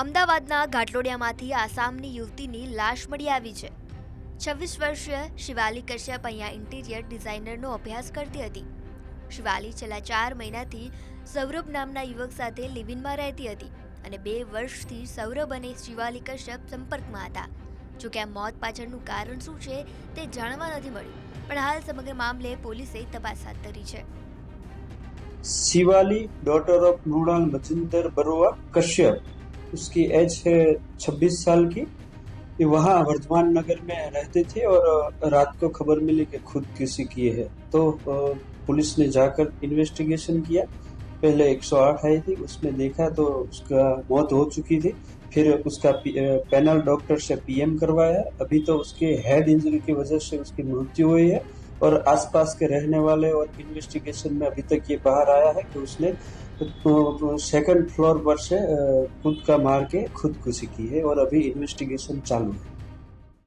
અમદાવાદના ઘાટલોડિયામાંથી આસામની યુવતીની લાશ મળી આવી છે। 26 વર્ષીય શિવાલી કશ્યપ અહીંયા ઇન્ટિરિયર ડિઝાઇનરનો અભ્યાસ કરતી હતી। શિવાલી છેલ્લા 4 મહિનાથી સૌરભ નામના યુવક સાથે લિવ-ઇનમાં રહેતી હતી અને 2 વર્ષથી સૌરભ અને શિવાલી કશ્યપ સંપર્કમાં હતા। જોકે આ મોત પાછળનું કારણ શું છે તે જાણવા નથી મળ્યું, પણ હાલ સમગ્ર મામલે પોલીસે તપાસ હાથ ધરી છે। शिवाली डॉटर ऑफ मृणाल मजिंदर बरुआ कश्यप, उसकी एज है 26 साल की। ये वहाँ वर्धमान नगर में रहते थे और रात को खबर मिली कि खुदकुशी की है, तो पुलिस ने जाकर इन्वेस्टिगेशन किया। पहले 108 आई थी, उसमें देखा तो उसका मौत हो चुकी थी। फिर उसका पैनल डॉक्टर से पीएम करवाया। अभी तो उसके हेड इंजरी की वजह से उसकी मृत्यु हुई है और आसपास के रहने वाले और इन्वेस्टिगेशन में अभी तक ये बाहर आया है कि उसने सेकंड फ्लोर पर से खुद का मार के खुदकुशी की है और अभी इन्वेस्टिगेशन चालू है।